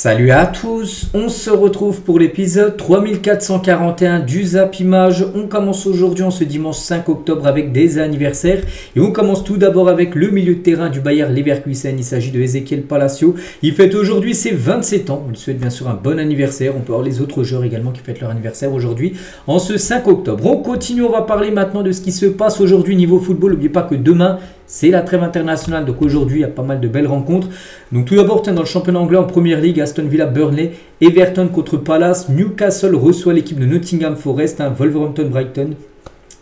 Salut à tous, on se retrouve pour l'épisode 3441 du Zap Image. On commence aujourd'hui en ce dimanche 5 octobre avec des anniversaires. Et on commence tout d'abord avec le milieu de terrain du Bayer Leverkusen. Il s'agit de Ezequiel Palacio. Il fête aujourd'hui ses 27 ans. On lui souhaite bien sûr un bon anniversaire. On peut avoir les autres joueurs également qui fêtent leur anniversaire aujourd'hui en ce 5 octobre. On continue, on va parler maintenant de ce qui se passe aujourd'hui niveau football. N'oubliez pas que demain, c'est la trêve internationale, donc aujourd'hui il y a pas mal de belles rencontres. Donc tout d'abord, dans le championnat anglais en première ligue, Aston Villa, Burnley, Everton contre Palace, Newcastle reçoit l'équipe de Nottingham Forest, Wolverhampton, Brighton.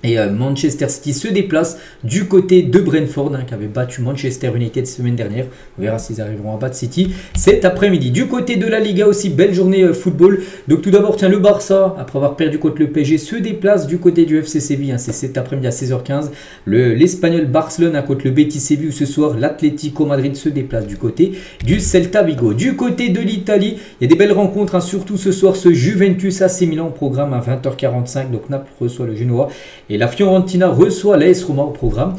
Et Manchester City se déplace du côté de Brentford, qui avait battu Manchester United semaine dernière. On verra s'ils arriveront à battre City cet après-midi. Du côté de la Liga aussi, belle journée football. Donc tout d'abord, le Barça, après avoir perdu contre le PSG, se déplace du côté du FC Séville. C'est cet après-midi à 16h15. L'Espagnol Barcelone contre le Betis Séville. Ce soir, l'Atlético Madrid se déplace du côté du Celta Vigo. Du côté de l'Italie, il y a des belles rencontres. Surtout ce soir, ce Juventus AC Milan au programme à 20h45. Donc Naples reçoit le Genoa. Et la Fiorentina reçoit l'AS Roma au programme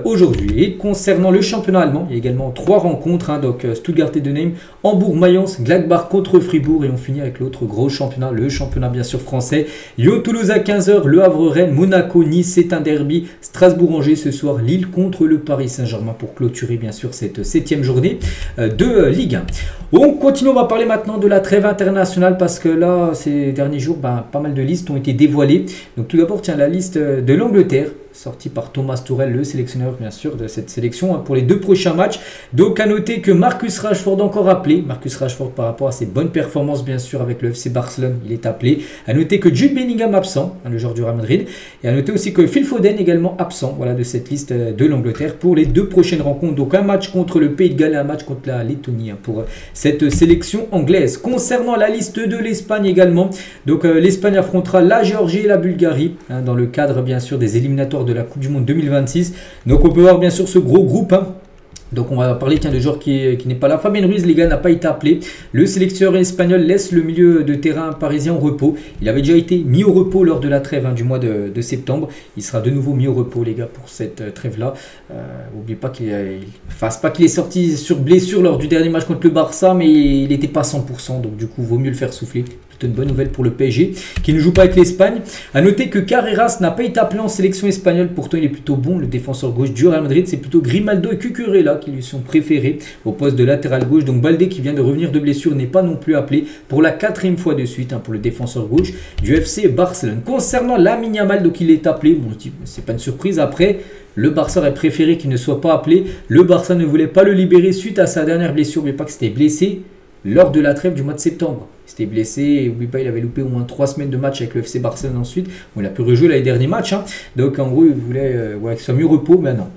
aujourd'hui. Et concernant le championnat allemand, il y a également 3 rencontres. Donc Stuttgart et Heidenheim, Hambourg, Mayence, Gladbach contre Fribourg. Et on finit avec l'autre gros championnat, le championnat bien sûr français. Lyon-Toulouse à 15h, Le Havre-Rennes, Monaco-Nice, c'est un derby. Strasbourg-Angers ce soir, Lille contre le Paris Saint-Germain pour clôturer bien sûr cette 7e journée de Ligue 1. On continue, on va parler maintenant de la trêve internationale parce que là, ces derniers jours, pas mal de listes ont été dévoilées. Donc tout d'abord, la liste de l'Angleterre, sorti par Thomas Tuchel, le sélectionneur bien sûr de cette sélection pour les 2 prochains matchs. Donc à noter que Marcus Rashford encore appelé. Marcus Rashford par rapport à ses bonnes performances bien sûr avec le FC Barcelone, il est appelé. À noter que Jude Bellingham absent, le joueur du Real Madrid. Et à noter aussi que Phil Foden également absent de cette liste de l'Angleterre pour les 2 prochaines rencontres. Donc un match contre le Pays de Galles et un match contre la Lettonie pour cette sélection anglaise. Concernant la liste de l'Espagne également, donc l'Espagne affrontera la Géorgie et la Bulgarie dans le cadre bien sûr des éliminatoires de la Coupe du Monde 2026. Donc on peut voir bien sûr ce gros groupe. Donc on va parler de joueur qui n'est pas là. Fabien Ruiz, les gars, n'a pas été appelé. Le sélectionneur espagnol laisse le milieu de terrain parisien au repos. Il avait déjà été mis au repos lors de la trêve du mois de septembre. Il sera de nouveau mis au repos, les gars, pour cette trêve-là. N'oubliez pas qu'il est sorti sur blessure lors du dernier match contre le Barça, mais il n'était pas à 100%. Donc du coup, vaut mieux le faire souffler. Plutôt une bonne nouvelle pour le PSG qui ne joue pas avec l'Espagne. A noter que Carreras n'a pas été appelé en sélection espagnole. Pourtant, il est plutôt bon. Le défenseur gauche du Real Madrid, c'est plutôt Grimaldo et Cucurella qui lui sont préférés au poste de latéral gauche. Donc Baldé qui vient de revenir de blessure n'est pas non plus appelé pour la 4e fois de suite pour le défenseur gauche du FC Barcelone. Concernant Lamine Yamal, donc il est appelé. Bon, c'est pas une surprise après. Le Barça aurait préféré qu'il ne soit pas appelé. Le Barça ne voulait pas le libérer suite à sa dernière blessure, mais pas que c'était blessé lors de la trêve du mois de septembre. Il s'était blessé, et n'oublie pas, il avait loupé au moins 3 semaines de match avec le FC Barcelone ensuite. Bon, il a pu rejouer les derniers matchs. Donc en gros, il voulait qu'il soit mieux repos, mais non.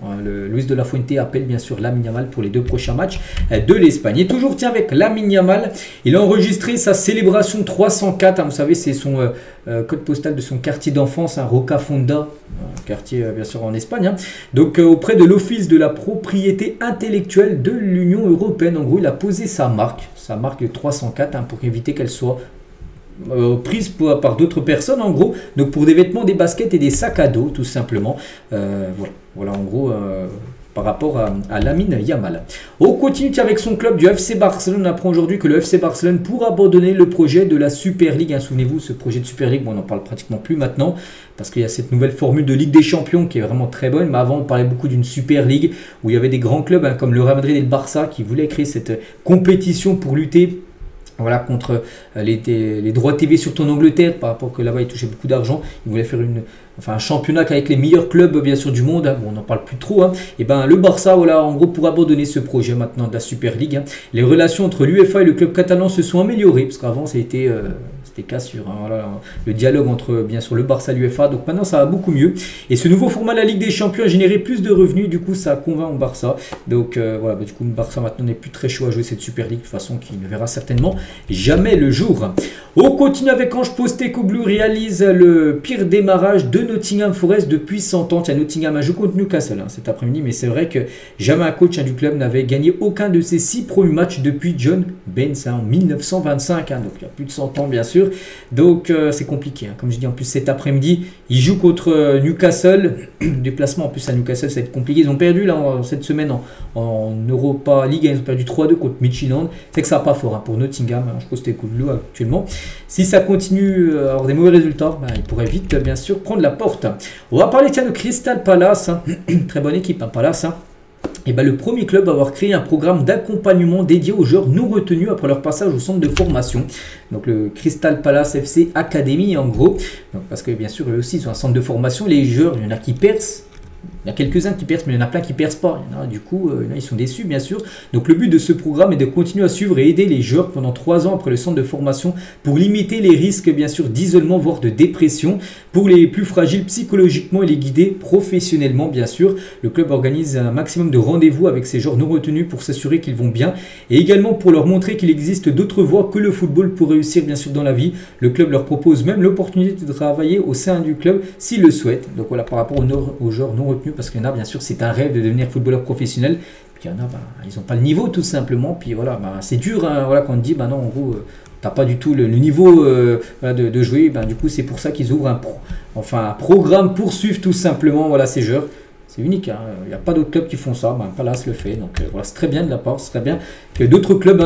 Luis de la Fuente appelle bien sûr Lamine Yamal pour les 2 prochains matchs de l'Espagne. Et toujours avec Lamine Yamal, il a enregistré sa célébration 304. Vous savez, c'est son code postal de son quartier d'enfance, Rocafonda, quartier bien sûr en Espagne. Donc auprès de l'Office de la propriété intellectuelle de l'Union européenne. En gros, il a posé sa marque de 304 pour éviter qu'elle soit prise par d'autres personnes en gros. Donc pour des vêtements, des baskets et des sacs à dos tout simplement. Voilà en gros par rapport à Lamine Yamal. On continue avec son club du FC Barcelone. On apprend aujourd'hui que le FC Barcelone pourra abandonner le projet de la Super League. Souvenez-vous, ce projet de Super League, on n'en parle pratiquement plus maintenant parce qu'il y a cette nouvelle formule de Ligue des Champions qui est vraiment très bonne. Mais avant, on parlait beaucoup d'une Super League où il y avait des grands clubs comme le Real Madrid et le Barça qui voulaient créer cette compétition pour lutter contre les droits TV surtout en Angleterre, par rapport que là-bas ils touchaient beaucoup d'argent. Ils voulaient faire un championnat avec les meilleurs clubs bien sûr du monde. Bon, on n'en parle plus trop. Et le Barça, en gros, pour abandonner ce projet maintenant de la Super League. Les relations entre l'UEFA et le club catalan se sont améliorées, parce qu'avant c'était cassure. Le dialogue entre bien sûr le Barça et l'UEFA. Donc maintenant ça va beaucoup mieux. Et ce nouveau format de la Ligue des Champions a généré plus de revenus. Du coup, ça convainc au Barça. Donc du coup, le Barça maintenant n'est plus très chaud à jouer cette Super League, de toute façon qui ne verra certainement jamais le jour. On continue avec Ange Postecoglou réalise le pire démarrage de Nottingham Forest depuis 100 ans. Nottingham a joué contre Newcastle cet après-midi, mais c'est vrai que jamais un coach du club n'avait gagné aucun de ses 6 premiers matchs depuis John Baines en 1925. Donc il y a plus de 100 ans bien sûr. sûr. Donc c'est compliqué, hein. Comme je dis, en plus cet après-midi, ils jouent contre Newcastle. Déplacement en plus à Newcastle, ça va être compliqué. Ils ont perdu là cette semaine en Europa League, ils ont perdu 3-2 contre Midtjylland. C'est que ça va pas fort, hein, pour Nottingham, hein. Je pense que c'était coup de l'eau actuellement. Si ça continue à avoir des mauvais résultats, ils pourraient vite bien sûr prendre la porte. On va parler tiens de Crystal Palace, hein. Très bonne équipe, hein, Palace, hein. Et le premier club va avoir créé un programme d'accompagnement dédié aux joueurs non retenus après leur passage au centre de formation. Donc le Crystal Palace FC Academy en gros. Donc, parce que bien sûr eux aussi ils ont un centre de formation. Les joueurs, il y en a qui percent. Il y a quelques-uns qui percent, mais il y en a plein qui ne percent pas. Il y en a, du coup, ils sont déçus, bien sûr. Donc, le but de ce programme est de continuer à suivre et aider les joueurs pendant 3 ans après le centre de formation pour limiter les risques, bien sûr, d'isolement, voire de dépression pour les plus fragiles psychologiquement et les guider professionnellement, bien sûr. Le club organise un maximum de rendez-vous avec ces joueurs non retenus pour s'assurer qu'ils vont bien et également pour leur montrer qu'il existe d'autres voies que le football pour réussir, bien sûr, dans la vie. Le club leur propose même l'opportunité de travailler au sein du club s'ils le souhaitent. Donc, voilà, par rapport aux joueurs non retenus, parce qu'il y en a, bien sûr, c'est un rêve de devenir footballeur professionnel. Puis il y en a, ils n'ont pas le niveau tout simplement. Puis voilà, c'est dur, hein, voilà, quand on dit, non, en gros, t'as pas du tout le niveau de jouer. Du coup, c'est pour ça qu'ils ouvrent un programme pour suivre tout simplement voilà, ces joueurs. C'est unique, hein. Il n'y a pas d'autres clubs qui font ça. Palace le fait. Donc voilà, c'est très bien de la part. C'est très bien que d'autres clubs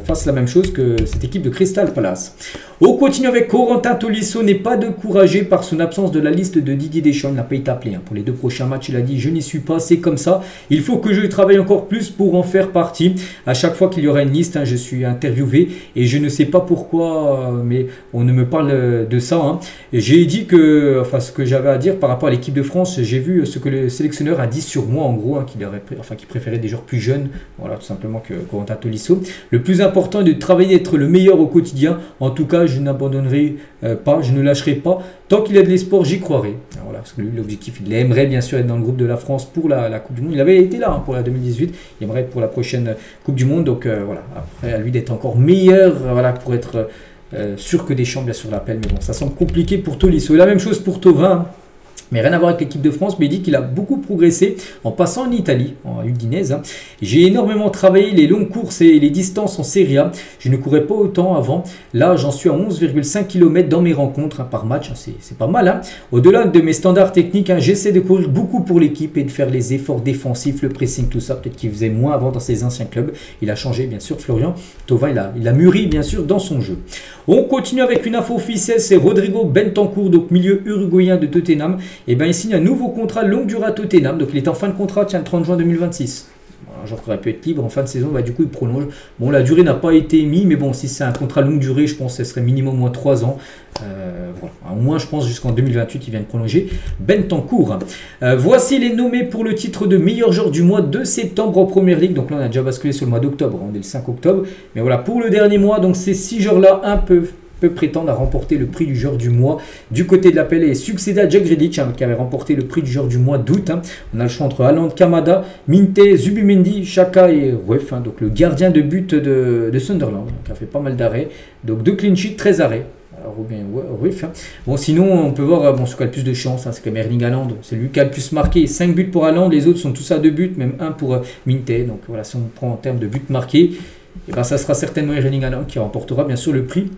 fassent la même chose que cette équipe de Crystal Palace. On continue avec Corentin Tolisso, n'est pas découragé par son absence de la liste de Didier Deschamps. Il n'a pas été appelé, hein. Pour les 2 prochains matchs, il a dit « Je n'y suis pas, c'est comme ça. Il faut que je travaille encore plus pour en faire partie. À chaque fois qu'il y aura une liste, hein, je suis interviewé et je ne sais pas pourquoi, mais on ne me parle de ça. Hein. J'ai dit que, ce que j'avais à dire par rapport à l'équipe de France, j'ai vu ce que le sélectionneur a dit sur moi, en gros, hein, qu'il préférait des joueurs plus jeunes, voilà, tout simplement que Corentin Tolisso. Le plus important est de travailler, d'être le meilleur au quotidien. En tout cas, je n'abandonnerai pas, je ne lâcherai pas. Tant qu'il y a de l'espoir, j'y croirai. Alors voilà, parce que lui, l'objectif, il aimerait bien sûr être dans le groupe de la France pour la Coupe du Monde. Il avait été là, hein, pour la 2018. Il aimerait être pour la prochaine Coupe du Monde. Donc voilà, après, à lui d'être encore meilleur, voilà, pour être sûr que Deschamps, bien sûr, l'appelle. Mais bon, ça semble compliqué pour Tolisso. Et la même chose pour Thauvin. Mais rien à voir avec l'équipe de France, mais il dit qu'il a beaucoup progressé en passant en Italie, en Udinese. Hein. J'ai énormément travaillé les longues courses et les distances en Serie A. Je ne courais pas autant avant. Là, j'en suis à 11,5 km dans mes rencontres, hein, par match. Hein. C'est pas mal. Hein. Au-delà de mes standards techniques, hein, j'essaie de courir beaucoup pour l'équipe et de faire les efforts défensifs, le pressing, tout ça. Peut-être qu'il faisait moins avant dans ses anciens clubs. Il a changé, bien sûr, Florian Thauvin. Il a mûri, bien sûr, dans son jeu. On continue avec une info officielle, c'est Rodrigo Bentancur, donc milieu uruguayen de Tottenham. Et il signe un nouveau contrat longue durée à Tottenham. Donc il est en fin de contrat, tiens, le 30 juin 2026. Voilà, genre qu'il aurait pu être libre en fin de saison, du coup il prolonge. Bon, la durée n'a pas été mise, mais bon, si c'est un contrat longue durée, je pense que ce serait minimum au moins 3 ans. Voilà. Au moins, je pense, jusqu'en 2028, il vient de prolonger. Bentancur. Voici les nommés pour le titre de meilleur joueur du mois de septembre en Première Ligue. Donc là, on a déjà basculé sur le mois d'octobre. On est le 5 octobre. Mais voilà, pour le dernier mois, donc ces 6 joueurs-là, peut prétendre à remporter le prix du joueur du mois. Du côté de l'appel et succédé à Jack Grealish, hein, qui avait remporté le prix du joueur du mois d'août. Hein. On a le choix entre Haaland, Kamada, Minte, Zubimendi, Xhaka et Ruef, hein, donc le gardien de but de Sunderland, qui a fait pas mal d'arrêts. Donc 2 clean sheets, 13 arrêts. Ruef, hein. Bon, sinon, on peut voir ce qui a le plus de chance, hein, c'est comme Erling Haaland. C'est lui qui a le plus marqué. 5 buts pour Haaland, les autres sont tous à 2 buts, même 1 pour Minte. Donc voilà, si on prend en termes de buts marqués, et ça sera certainement Erling Haaland qui remportera bien sûr le prix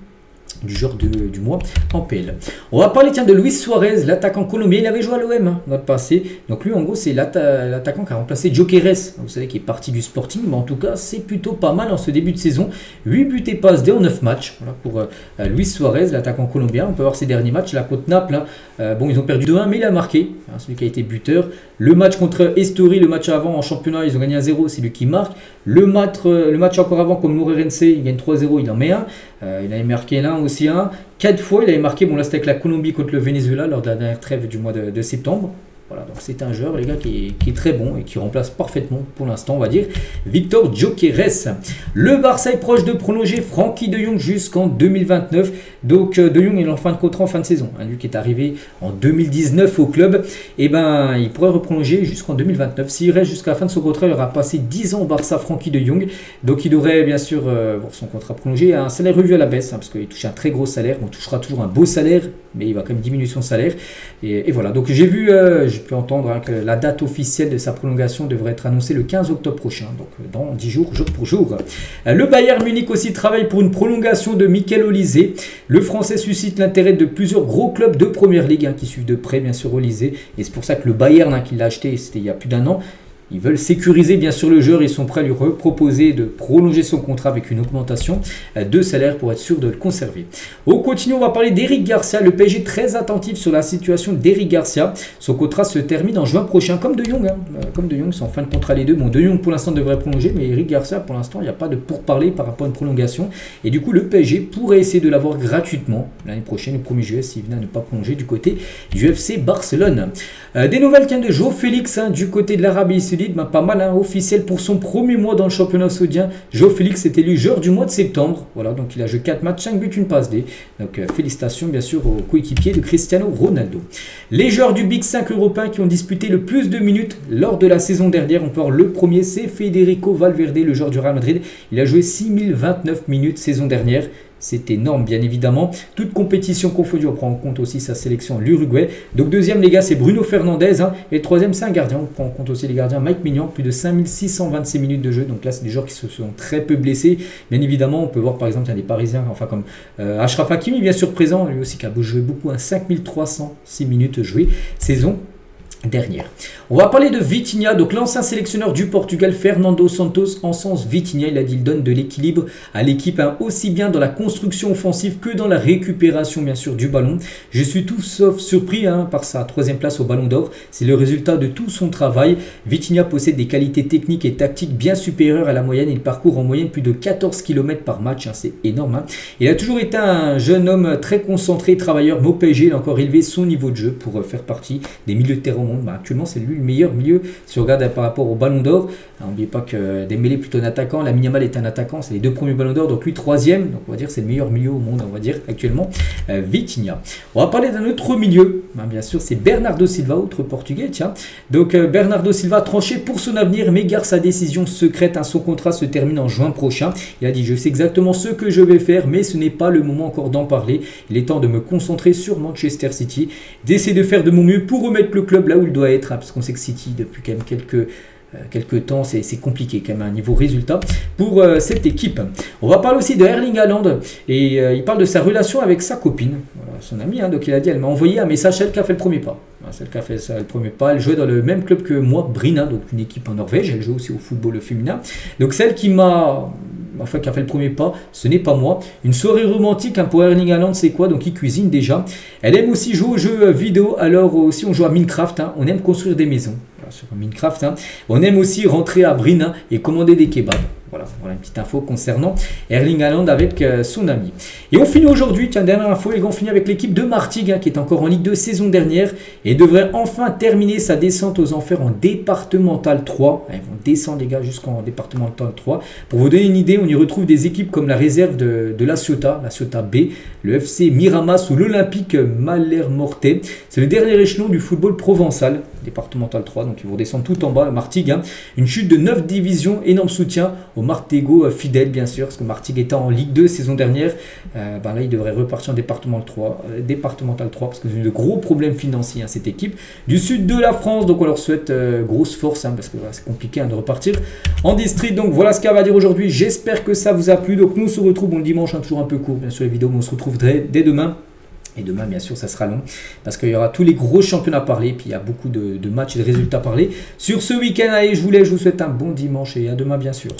du joueur du mois en PL. On va parler de Luis Suarez, l'attaquant colombien. Il avait joué à l'OM, hein, dans le passé. Donc lui, en gros, c'est l'attaquant qui a remplacé Gyökeres, vous savez, qui est parti du Sporting. Mais en tout cas, c'est plutôt pas mal en ce début de saison. 8 buts et passes dès en 9 matchs. Voilà pour Luis Suarez, l'attaquant colombien. On peut voir ses derniers matchs. La côte Naples, hein. Bon, ils ont perdu 2-1, mais il a marqué. Hein, celui qui a été buteur. Le match contre Estoril, le match avant en championnat, ils ont gagné 1-0. C'est lui qui marque. Le match encore avant, comme Moreirense, il gagne 3-0, il en met un. Il avait marqué là aussi un. 4 fois, il avait marqué, bon là c'était avec la Colombie contre le Venezuela lors de la dernière trêve du mois de septembre. Voilà, donc c'est un joueur, les gars, qui est très bon et qui remplace parfaitement, pour l'instant, on va dire, Victor Gyökeres. Le Barça est proche de prolonger Frenkie de Jong jusqu'en 2029. Donc, de Jong est en fin de contrat, en fin de saison. Hein, lui qui est arrivé en 2019 au club, et il pourrait reprolonger jusqu'en 2029. S'il reste jusqu'à la fin de son contrat, il aura passé 10 ans au Barça, Frenkie de Jong. Donc, il devrait, bien sûr, voir son contrat prolongé. Un salaire revu à la baisse, hein, parce qu'il touche un très gros salaire. On touchera toujours un beau salaire, mais il va quand même diminuer son salaire. Et voilà, donc j'ai vu, j'ai pu entendre que la date officielle de sa prolongation devrait être annoncée le 15 octobre prochain, donc dans 10 jours, jour pour jour. Le Bayern Munich aussi travaille pour une prolongation de Michael Olise. Le Français suscite l'intérêt de plusieurs gros clubs de Première Ligue qui suivent de près bien sûr Olise, et c'est pour ça que le Bayern qui l'a acheté, c'était il y a plus d'1 an. Ils veulent sécuriser bien sûr le joueur, ils sont prêts à lui proposer de prolonger son contrat avec une augmentation de salaire pour être sûr de le conserver. On continue, on va parler d'Eric Garcia. Le PSG est très attentif sur la situation d'Eric Garcia. Son contrat se termine en juin prochain, comme De Jong. Comme De Jong, c'est en fin de contrat les deux. Bon, De Jong pour l'instant devrait prolonger, mais Eric Garcia pour l'instant il n'y a pas de pourparler par rapport à une prolongation. Et du coup le PSG pourrait essayer de l'avoir gratuitement l'année prochaine, le 1er juillet, s'il venait à ne pas prolonger du côté du FC Barcelone. Des nouvelles de João Félix du côté de l'Arabie Saoudite. Pas mal officiel pour son premier mois dans le championnat saoudien. João Félix est élu joueur du mois de septembre. Voilà, donc il a joué 4 matchs, 5 buts, une passe D. Donc félicitations bien sûr aux coéquipiers de Cristiano Ronaldo. Les joueurs du Big 5 européens qui ont disputé le plus de minutes lors de la saison dernière, on peut voir le premier, c'est Federico Valverde, le joueur du Real Madrid. Il a joué 6029 minutes saison dernière. C'est énorme, bien évidemment. Toute compétition confondue, on prend en compte aussi sa sélection, l'Uruguay. Donc deuxième, les gars, c'est Bruno Fernandes. Et le troisième, c'est un gardien. On prend en compte aussi les gardiens. Mike Maignan, plus de 5626 minutes de jeu. Donc là, c'est des joueurs qui se sont très peu blessés. Bien évidemment, on peut voir par exemple, il y a des Parisiens, enfin comme Achraf Hakimi, bien sûr présent. Lui aussi qui a joué beaucoup, 5306 minutes jouées saison dernière. On va parler de Vitinha, donc l'ancien sélectionneur du Portugal, Fernando Santos, en sens Vitinha, il a dit il donne de l'équilibre à l'équipe, aussi bien dans la construction offensive que dans la récupération bien sûr du ballon. Je suis tout sauf surpris par sa 3e place au Ballon d'Or, c'est le résultat de tout son travail. Vitinha possède des qualités techniques et tactiques bien supérieures à la moyenne, il parcourt en moyenne plus de 14 km par match, c'est énorme. Il a toujours été un jeune homme très concentré, travailleur, mais au PSG il a encore élevé son niveau de jeu pour faire partie des milieux de terrain. Actuellement c'est lui le meilleur milieu si on regarde par rapport au Ballon d'Or. N'oubliez pas que Dembélé est plutôt un attaquant, Lamine Yamal est un attaquant, c'est les 2 premiers Ballons d'Or, donc lui 3e, donc on va dire c'est le meilleur milieu au monde, on va dire actuellement. Vitinha. On va parler d'un autre milieu, bien sûr c'est Bernardo Silva, autre portugais, tiens. Donc Bernardo Silva a tranché pour son avenir mais garde sa décision secrète, son contrat se termine en juin prochain. Il a dit je sais exactement ce que je vais faire mais ce n'est pas le moment encore d'en parler, il est temps de me concentrer sur Manchester City, d'essayer de faire de mon mieux pour remettre le club là où il doit être, parce qu'on sait que City depuis quand même quelques temps, c'est compliqué quand même un niveau résultat pour cette équipe. On va parler aussi de Erling Haaland et il parle de sa relation avec sa copine, voilà, son amie, donc il a dit elle m'a envoyé un message, celle qui a fait le premier pas. Celle qui a fait ça, le premier pas, elle jouait dans le même club que moi, Brina, donc une équipe en Norvège, elle joue aussi au football féminin. Donc celle qui m'a qui a fait le premier pas, ce n'est pas moi. Une soirée romantique pour Erling Haaland, c'est quoi? Donc il cuisine déjà. Elle aime aussi jouer aux jeux vidéo, alors aussi on joue à Minecraft, on aime construire des maisons. Voilà, sur Minecraft, on aime aussi rentrer à Brina et commander des kebabs. Voilà une petite info concernant Erling Haaland avec son ami. Et on finit aujourd'hui, tiens, dernière info, les gars, on finit avec l'équipe de Martigues qui est encore en Ligue 2 saison dernière et devrait enfin terminer sa descente aux enfers en départemental 3. Ils vont descendre les gars jusqu'en départemental 3. Pour vous donner une idée, on y retrouve des équipes comme la réserve de la Ciotat B, le FC Miramas ou l'Olympique Malhermortais. C'est le dernier échelon du football provençal, départemental 3, donc ils vont descendre tout en bas, Martigues. Une chute de 9 divisions, énorme soutien au Martégo fidèle bien sûr, parce que Martigues était en Ligue 2 saison dernière, là il devrait repartir en départemental 3 parce que c'est de gros problèmes financiers cette équipe du sud de la France, donc on leur souhaite grosse force parce que c'est compliqué de repartir en district. Donc voilà ce qu'il va dire aujourd'hui, j'espère que ça vous a plu, donc nous on se retrouve le dimanche, toujours un peu court bien sûr les vidéos, mais on se retrouve dès demain. Et demain, bien sûr, ça sera long parce qu'il y aura tous les gros championnats à parler. Puis il y a beaucoup de matchs et de résultats à parler. Sur ce week-end, allez, je vous souhaite un bon dimanche et à demain, bien sûr.